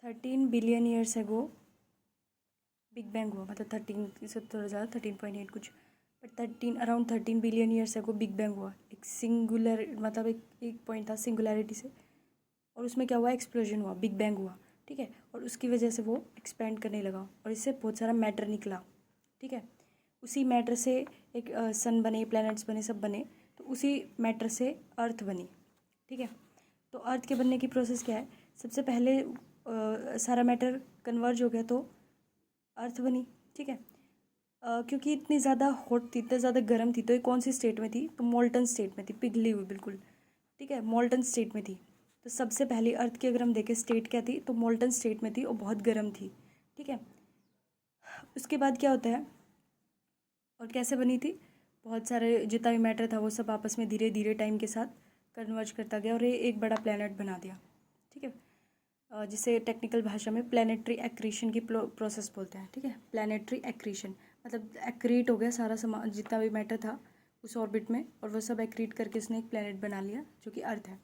13 billion years ago big bang हुआ, मतलब 13 से थोड़ा ज़्यादा, 13.8 कुछ, but 13 billion years ago big bang हुआ। एक सिंगुलर, मतलब एक पॉइंट था सिंगुलैरिटी से, और उसमें क्या हुआ, एक्सप्लोजन हुआ, बिग बैंग हुआ, ठीक है। और उसकी वजह से वो एक्सपेंड करने लगा और इससे बहुत सारा मैटर निकला, ठीक है। उसी मैटर से एक सन बने, प्लैनेट्स बने, सब बने। तो उसी मैटर से अर्थ बनी, ठीक है। तो अर्थ के बनने की प्रोसेस क्या है, सबसे पहले सारा मैटर कन्वर्ज हो गया तो अर्थ बनी, ठीक है। क्योंकि इतनी ज़्यादा हॉट थी, इतना ज़्यादा गर्म थी, तो ये कौन सी स्टेट में थी, तो मोल्टन स्टेट में थी, पिघली हुई बिल्कुल, ठीक है, मोल्टन स्टेट में थी। तो सबसे पहले अर्थ की अगर हम देखें स्टेट क्या थी, तो मोल्टन स्टेट में थी और बहुत गर्म थी, ठीक है। उसके बाद क्या होता है और कैसे बनी थी, बहुत सारे जितना भी मैटर था वो सब आपस में धीरे धीरे टाइम के साथ कन्वर्ज करता गया और ये एक बड़ा प्लैनेट बना दिया, ठीक है। जिसे टेक्निकल भाषा में प्लानिटरी एक्रीशन की प्रोसेस बोलते हैं, ठीक है। प्लानिटरी एक्रीशन मतलब एक्रीट हो गया सारा सामान, जितना भी मैटर था उस ऑर्बिट में, और वो सब एक्रीट करके उसने एक प्लैनेट बना लिया जो कि अर्थ है।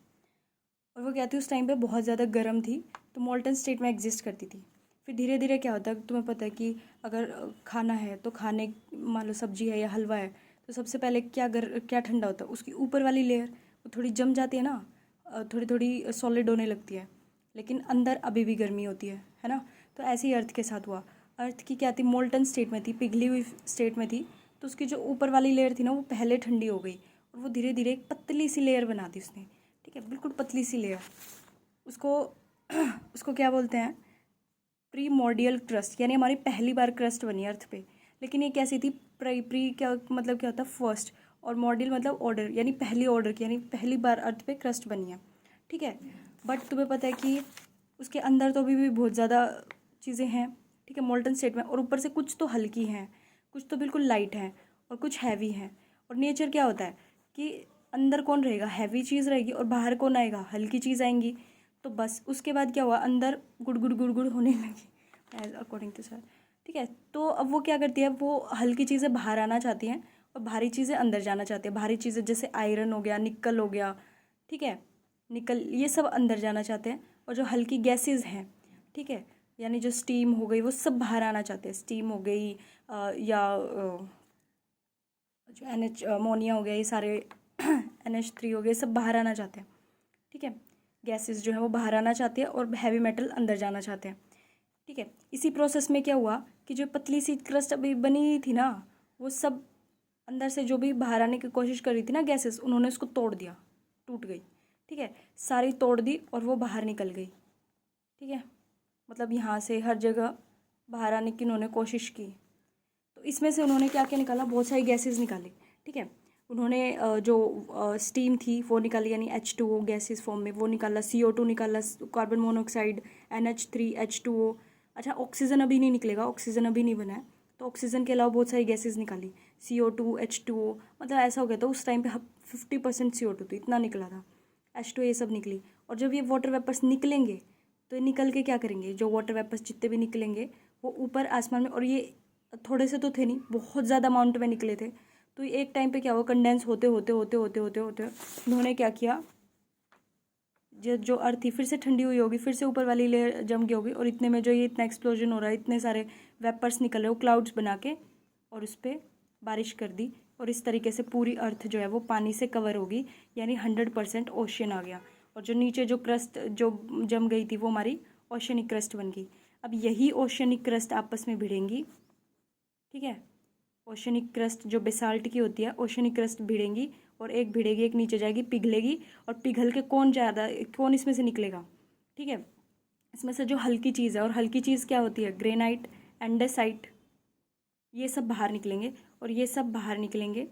और वो क्या थी, उस टाइम पे बहुत ज़्यादा गर्म थी, तो मोल्टन स्टेट में एग्जिस्ट करती थी। फिर धीरे धीरे क्या होता है, तुम्हें पता है कि अगर खाना है तो खाने, मान लो सब्जी है या हलवा है, तो सबसे पहले क्या ठंडा होता है, उसकी ऊपर वाली लेयर वो थोड़ी जम जाती है ना, थोड़ी थोड़ी सॉलिड होने लगती है, लेकिन अंदर अभी भी गर्मी होती है ना। तो ऐसे ही अर्थ के साथ हुआ। अर्थ की क्या थी, मोल्टन स्टेट में थी, पिघली हुई स्टेट में थी, तो उसकी जो ऊपर वाली लेयर थी ना वो पहले ठंडी हो गई और वो धीरे धीरे एक पतली सी लेयर बना दी उसने, ठीक है, बिल्कुल पतली सी लेयर। उसको उसको क्या बोलते हैं, प्रीमॉर्डियल क्रस्ट, यानी हमारी पहली बार क्रस्ट बनी अर्थ पे। लेकिन ये कैसी थी, प्री क्या मतलब क्या होता है, फर्स्ट, और मॉड्यूल मतलब ऑर्डर, यानी पहली ऑर्डर की, यानी पहली बार अर्थ पे क्रस्ट बनी है, ठीक है। बट तुम्हें पता है कि उसके अंदर तो अभी भी बहुत ज़्यादा चीज़ें हैं, ठीक है, मोल्टन स्टेट में, और ऊपर से कुछ तो हल्की हैं, कुछ तो बिल्कुल लाइट हैं और कुछ हैवी हैं। और नेचर क्या होता है कि अंदर कौन रहेगा, हैवी चीज़ रहेगी, और बाहर कौन आएगा, हल्की चीज़ आएंगी। तो बस उसके बाद क्या हुआ, अंदर गुड़गुड़ गुड़गुड़ होने लगी अकॉर्डिंग टू सर, ठीक है। तो अब वो क्या करती है, वो हल्की चीज़ें बाहर आना चाहती हैं और भारी चीज़ें अंदर जाना चाहती है। भारी चीज़ें जैसे आयरन हो गया, निकल हो गया, ठीक है, निकल, ये सब अंदर जाना चाहते हैं। और जो हल्की गैसेस हैं, ठीक है, यानी जो स्टीम हो गई, वो सब बाहर आना चाहते हैं। स्टीम हो गई या जो NH अमोनिया हो गया, ये सारे NH3 हो गए, सब बाहर आना चाहते हैं, ठीक है। गैसेस जो है वो बाहर आना चाहती है और हैवी मेटल अंदर जाना चाहते हैं, ठीक है। इसी प्रोसेस में क्या हुआ कि जो पतली सी क्रस्ट अभी बनी थी ना, वो सब अंदर से जो भी बाहर आने की कोशिश कर रही थी ना गैसेस, उन्होंने उसको तोड़ दिया, टूट गई, ठीक है, सारी तोड़ दी और वो बाहर निकल गई, ठीक है। मतलब यहाँ से हर जगह बाहर आने की उन्होंने कोशिश की। तो इसमें से उन्होंने क्या क्या निकाला, बहुत सारी गैसेस निकाली, ठीक है। उन्होंने जो स्टीम थी वो निकाली, यानी H2O गैसेस फॉर्म में वो निकाला, CO2 निकाला, कार्बन मोनोऑक्साइड, NH3, H2O। अच्छा, ऑक्सीजन अभी नहीं निकलेगा, ऑक्सीजन अभी नहीं बना है, तो ऑक्सीजन के अलावा बहुत सारी गैसेस निकाली, CO2, H2O, मतलब ऐसा हो गया था उस टाइम पे 50% CO2 थी, इतना निकला था, H2O ये सब निकली। और जब ये वाटर वेपर्स निकलेंगे तो ये निकल के क्या करेंगे, जो वाटर वेपर्स जितने भी निकलेंगे वो ऊपर आसमान में, और ये थोड़े से तो थे नहीं, बहुत ज़्यादा अमाउंट में निकले थे। तो ये एक टाइम पे क्या हुआ, कंडेंस होते होते होते होते होते होते उन्होंने क्या किया, जो अर्थ थी फिर से ठंडी हुई होगी, फिर से ऊपर वाली लेयर जम गई होगी, और इतने में जो ये इतना एक्सप्लोजन हो रहा है, इतने सारे वेपर्स निकल रहे, वो क्लाउड्स बना के और उस पर बारिश कर दी। और इस तरीके से पूरी अर्थ जो है वो पानी से कवर होगी, यानी 100% ओशियन आ गया। और जो नीचे जो क्रस्ट जो जम गई थी वो हमारी ओशियनिक क्रस्ट बन गई। अब यही ओशियनिक क्रस्ट आपस में भिड़ेंगी, ठीक है। ओशनिक क्रस्ट जो बेसाल्ट की होती है, ओशनिक क्रस्ट भिड़ेंगी, और एक भिड़ेगी एक नीचे जाएगी, पिघलेगी, और पिघल के कौन इसमें से निकलेगा, ठीक है। इसमें से जो हल्की चीज़ है, और हल्की चीज़ क्या होती है, ग्रेनाइट, एंडेसाइट, ये सब बाहर निकलेंगे, और ये सब बाहर निकलेंगे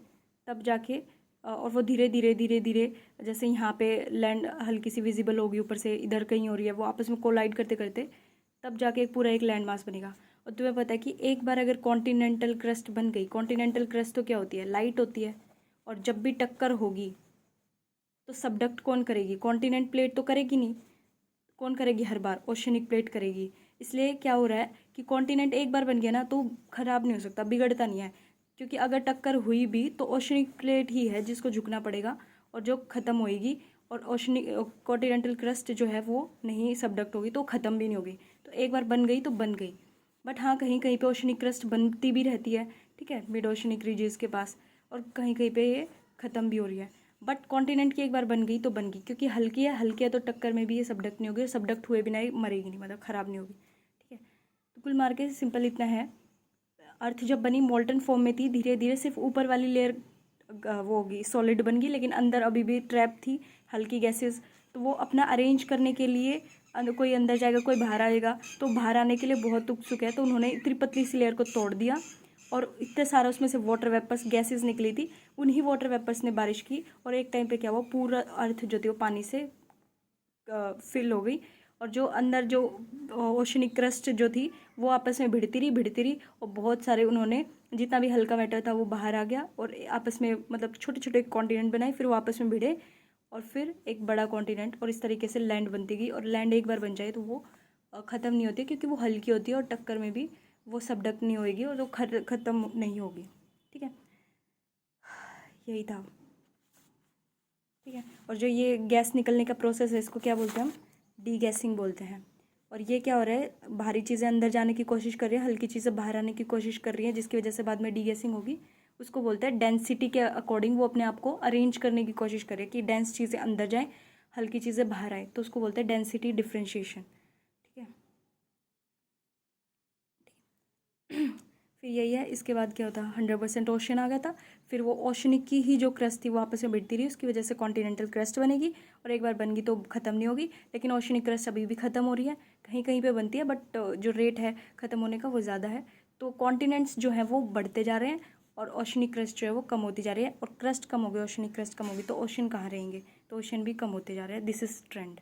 तब जाके और वो धीरे धीरे धीरे धीरे, जैसे यहाँ पे लैंड हल्की सी विजिबल होगी, ऊपर से इधर कहीं हो रही है, वो आपस में कोलाइड करते करते तब जाके पूरा एक लैंड मास बनेगा। और तुम्हें पता है कि एक बार अगर कॉन्टिनेंटल क्रस्ट बन गई, कॉन्टिनेंटल क्रस्ट तो क्या होती है, लाइट होती है, और जब भी टक्कर होगी तो सबडक्ट कौन करेगी, कॉन्टिनेंट प्लेट तो करेगी नहीं, कौन करेगी हर बार, ओशनिक प्लेट करेगी। इसलिए क्या हो रहा है कि कॉन्टिनेंट एक बार बन गया ना तो ख़राब नहीं हो सकता, बिगड़ता नहीं है, क्योंकि अगर टक्कर हुई भी तो ओशनिक प्लेट ही है जिसको झुकना पड़ेगा, और जो ख़त्म होएगी, और ओशनिक कॉन्टिनेंटल क्रस्ट जो है वो नहीं सबडक्ट होगी तो ख़त्म भी नहीं होगी। तो एक बार बन गई तो बन गई। बट हाँ, कहीं कहीं पे ओशनिक क्रस्ट बनती भी रहती है, ठीक है, मिड ओशनिक रीजन्स के पास, और कहीं कहीं पे ये ख़त्म भी हो रही है। बट कॉन्टिनेंट की एक बार बन गई तो बन गई, क्योंकि हल्की है तो टक्कर में भी ये सबडक्ट नहीं होगी, और सबडक्ट हुए बिना ये मरेगी नहीं, मतलब ख़राब नहीं होगी, ठीक है। तो कुल मार के सिंपल इतना है, अर्थ जब बनी मोल्टन फॉर्म में थी, धीरे धीरे सिर्फ ऊपर वाली लेयर वो होगी सॉलिड बन गई, लेकिन अंदर अभी भी ट्रैप थी हल्की गैसेस। तो वो अपना अरेंज करने के लिए कोई अंदर जाएगा, कोई बाहर आएगा, तो बाहर आने के लिए बहुत उत्सुक है, तो उन्होंने इतनी पतली सी लेयर को तोड़ दिया, और इतने सारा उसमें से वाटर वेपर्स गैसेस निकली थी, उन्हीं वाटर वेपर्स ने बारिश की, और एक टाइम पे क्या हुआ, पूरा अर्थ जो थी वो पानी से फिल हो गई, और जो अंदर जो ओशनिक क्रस्ट जो थी वो आपस में भिड़ती रही, और बहुत सारे उन्होंने जितना भी हल्का मैटर था वो बाहर आ गया, और आपस में मतलब छोटे छोटे कॉन्टिनेंट बनाए, फिर वो आपस में भिड़े, और फिर एक बड़ा कॉन्टिनेंट, और इस तरीके से लैंड बनती गई। और लैंड एक बार बन जाए तो वो ख़त्म नहीं होती, क्योंकि वो हल्की होती है, और टक्कर में भी वो सबडक्ट नहीं होएगी, और वो ख़त्म नहीं होगी, ठीक है। यही था, ठीक है। और जो ये गैस निकलने का प्रोसेस है, इसको क्या बोलते हैं हम, डी गैसिंग बोलते हैं। और ये क्या हो रहा है, भारी चीज़ें अंदर जाने की कोशिश कर रही है, हल्की चीज़ें बाहर आने की कोशिश कर रही हैं, जिसकी वजह से बाद में डी गैसिंग होगी। उसको बोलते हैं डेंसिटी के अकॉर्डिंग वो अपने आप को अरेंज करने की कोशिश करे, कि डेंस चीज़ें अंदर जाएँ, हल्की चीज़ें बाहर आए, तो उसको बोलते हैं डेंसिटी डिफ्रेंशिएशन, ठीक है। फिर यही है, इसके बाद क्या होता, 100% ओशन आ गया था, फिर वो ओशनिक की ही जो क्रस्ट थी वो आपस में भिड़ती रही, उसकी वजह से कॉन्टिनेंटल क्रस्ट बनेगी, और एक बार बन गई तो ख़त्म नहीं होगी। लेकिन ओशनिक क्रस्ट अभी भी ख़त्म हो रही है, कहीं कहीं पे बनती है, बट जो रेट है ख़त्म होने का वो ज़्यादा है। तो कॉन्टिनेंट्स जो हैं वो बढ़ते जा रहे हैं, और ओशनिक क्रस्ट जो है वो कम होती जा रही है, और क्रस्ट कम हो गई, ओशनिक क्रस्ट कम होगी, तो ओशन कहाँ रहेंगे, तो ओशन भी कम होते जा रहे हैं। This is trend.